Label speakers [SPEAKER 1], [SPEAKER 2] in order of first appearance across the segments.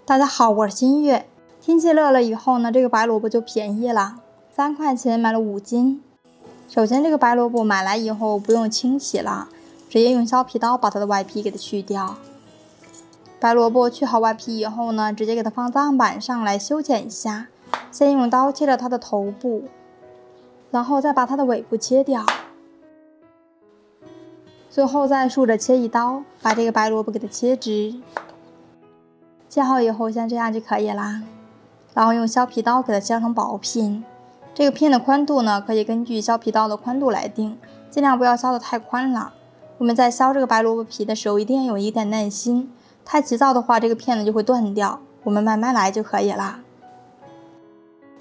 [SPEAKER 1] 大家好，我是新月。天气热了以后呢，这个白萝卜就便宜了，3块钱买了5斤。首先这个白萝卜买来以后不用清洗了，直接用削皮刀把它的外皮给它去掉。白萝卜去好外皮以后呢，直接给它放在案板上来修剪一下。先用刀切了它的头部，然后再把它的尾部切掉，最后再竖着切一刀，把这个白萝卜给它切直。切好以后像这样就可以啦，然后用削皮刀给它削成薄片。这个片的宽度呢，可以根据削皮刀的宽度来定，尽量不要削得太宽了。我们在削这个白萝卜皮的时候，一定要有一点耐心，太急躁的话，这个片呢就会断掉。我们慢慢来就可以啦。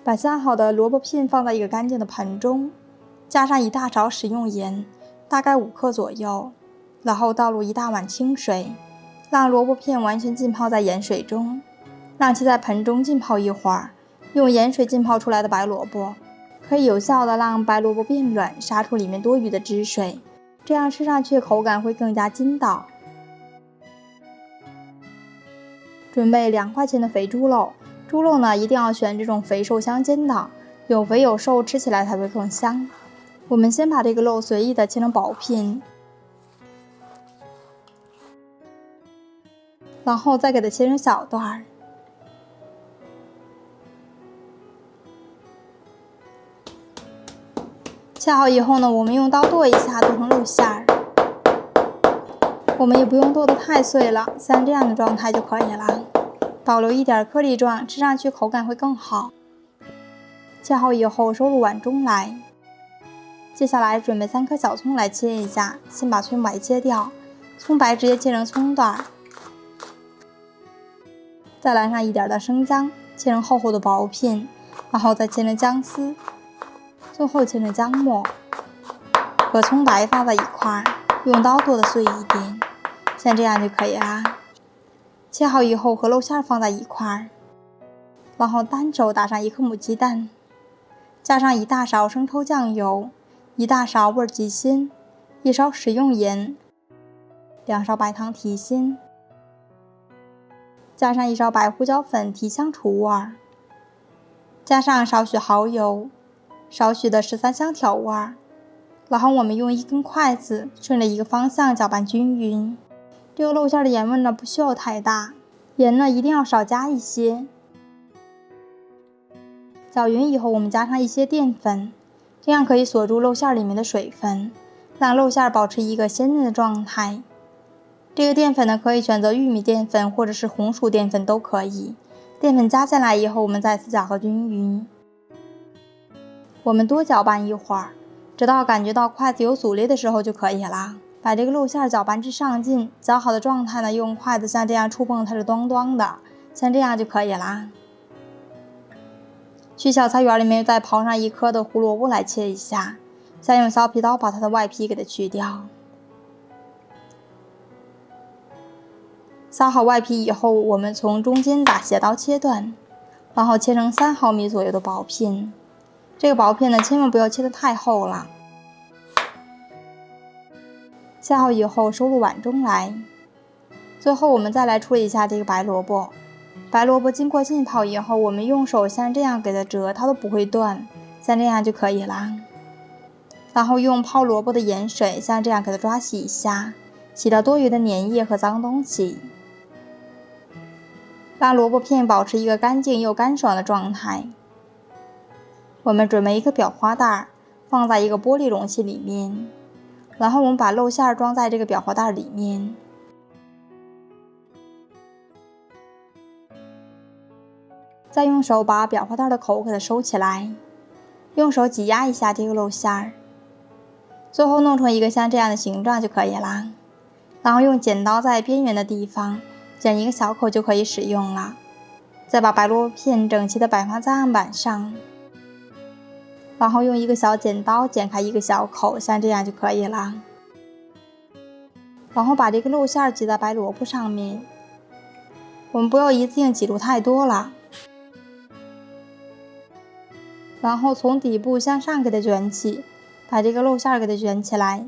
[SPEAKER 1] 把削好的萝卜片放在一个干净的盆中，加上1大勺食用盐，大概5克左右，然后倒入1大碗清水。让萝卜片完全浸泡在盐水中，让其在盆中浸泡一会儿。用盐水浸泡出来的白萝卜，可以有效的让白萝卜变软，杀出里面多余的汁水，这样吃上去口感会更加筋道。准备2块钱的肥猪肉，猪肉呢一定要选这种肥瘦相间的，有肥有瘦，吃起来才会更香。我们先把这个肉随意的切成薄片。然后再给它切成小段。切好以后呢，我们用刀剁一下，剁成肉馅儿。我们也不用剁得太碎了，像这样的状态就可以了，保留一点颗粒状，吃上去口感会更好。切好以后收入碗中来。接下来准备3颗小葱来切一下，先把葱白切掉，葱白直接切成葱段。再来上一点的生姜，切成厚厚的薄片，然后再切成姜丝，最后切成姜末，和葱白放在一块，用刀剁得碎一点，像这样就可以啦。切好以后和肉馅放在一块，然后单手打上1颗母鸡蛋，加上1大勺生抽酱油，1大勺味极鲜，1勺食用盐，2勺白糖提鲜。加上1勺白胡椒粉提香除味，加上少许蚝油，少许的13香调味，然后我们用1根筷子顺着一个方向搅拌均匀。这个肉馅的盐味呢不需要太大，盐呢一定要少加一些。搅匀以后，我们加上一些淀粉，这样可以锁住肉馅里面的水分，让肉馅保持一个鲜嫩的状态。这个淀粉呢，可以选择玉米淀粉或者是红薯淀粉都可以。淀粉加进来以后，我们再次搅和均匀。我们多搅拌一会儿，直到感觉到筷子有阻力的时候就可以啦。把这个肉馅搅拌至上劲，搅好的状态呢，用筷子像这样触碰它是咚咚的，像这样就可以啦。去小菜园里面再刨上1颗的胡萝卜来切一下，再用削皮刀把它的外皮给它去掉。削好外皮以后，我们从中间打斜刀切断，然后切成3毫米左右的薄片。这个薄片呢，千万不要切得太厚了。切好以后收入碗中来。最后我们再来处理一下这个白萝卜。白萝卜经过浸泡以后，我们用手像这样给它折，它都不会断，像这样就可以啦。然后用泡萝卜的盐水像这样给它抓洗一下，洗掉多余的粘液和脏东西。让萝卜片保持一个干净又干爽的状态。我们准备一个裱花袋，放在一个玻璃容器里面，然后我们把肉馅装在这个裱花袋里面。再用手把裱花袋的口给它收起来，用手挤压一下这个肉馅，最后弄成一个像这样的形状就可以啦。然后用剪刀在边缘的地方剪一个小口就可以使用了。再把白萝卜片整齐的摆放在案板上，然后用一个小剪刀剪开一个小口，像这样就可以了。然后把这个肉馅挤在白萝卜上面，我们不要一次性挤入太多了。然后从底部向上给它卷起，把这个肉馅给它卷起来。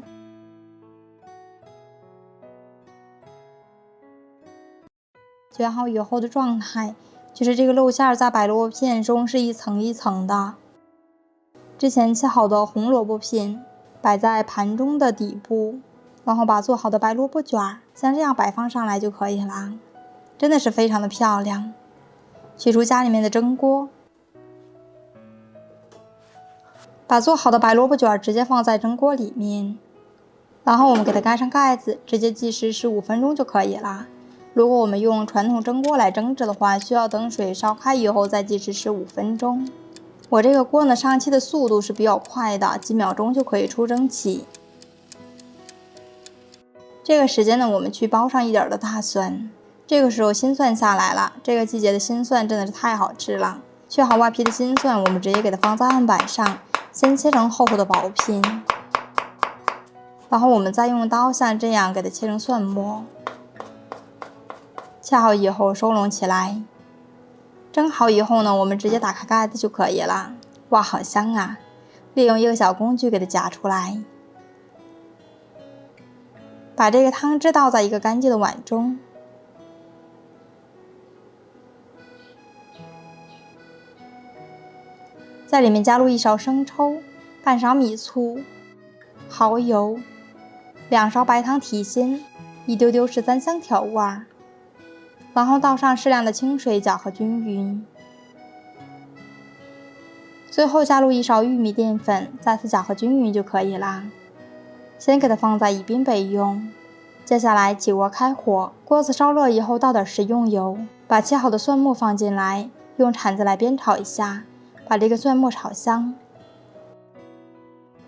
[SPEAKER 1] 卷好以后的状态，就是这个肉馅在白萝卜片中是一层一层的。之前切好的红萝卜片摆在盘中的底部，然后把做好的白萝卜卷像这样摆放上来就可以了，真的是非常的漂亮。取出家里面的蒸锅，把做好的白萝卜卷直接放在蒸锅里面，然后我们给它盖上盖子，直接计时15分钟就可以了。如果我们用传统蒸锅来蒸制的话，需要等水烧开以后再计时15分钟。我这个锅呢，上气的速度是比较快的，几秒钟就可以出蒸汽。这个时间呢，我们去包上一点的大蒜。这个时候新蒜下来了，这个季节的新蒜真的是太好吃了。去好外皮的新蒜，我们直接给它放在案板上，先切成厚厚的薄片，然后我们再用刀像这样给它切成蒜末。切好以后收拢起来，蒸好以后呢，我们直接打开盖子就可以了。哇，好香啊！利用一个小工具给它夹出来，把这个汤汁倒在一个干净的碗中，在里面加入1勺生抽、半勺米醋、蚝油、2勺白糖提鲜，一丢丢13香调味儿，然后倒上适量的清水搅和均匀。最后加入1勺玉米淀粉，再次搅和均匀就可以啦。先给它放在一边备用。接下来起锅开火，锅子烧热以后倒点食用油，把切好的蒜末放进来，用铲子来煸炒一下，把这个蒜末炒香。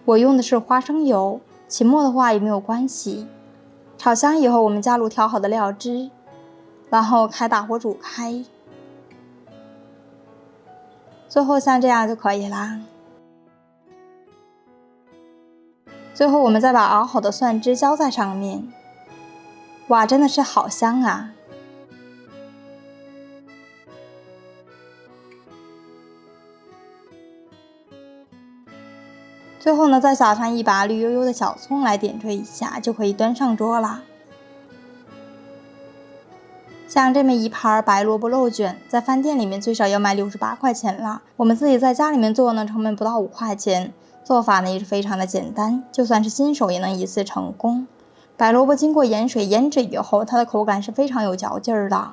[SPEAKER 1] 我用的是花生油，起沫的话也没有关系。炒香以后，我们加入调好的料汁，然后开大火煮开，最后像这样就可以啦。最后我们再把熬好的蒜汁浇在上面，哇，真的是好香啊！最后呢，再撒上一把绿油油的小葱来点缀一下，就可以端上桌啦。像这么一盘白萝卜肉卷，在饭店里面最少要卖68块钱了。我们自己在家里面做呢，成本不到5块钱，做法呢也是非常的简单，就算是新手也能一次成功。白萝卜经过盐水腌制以后，它的口感是非常有嚼劲儿的。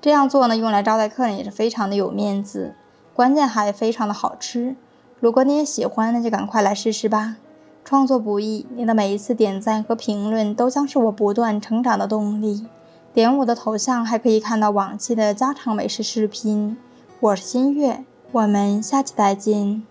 [SPEAKER 1] 这样做呢，用来招待客人也是非常的有面子，关键还非常的好吃。如果你也喜欢，那就赶快来试试吧。创作不易，你的每一次点赞和评论都将是我不断成长的动力。点我的头像还可以看到往期的家常美食视频。我是新月，我们下期再见。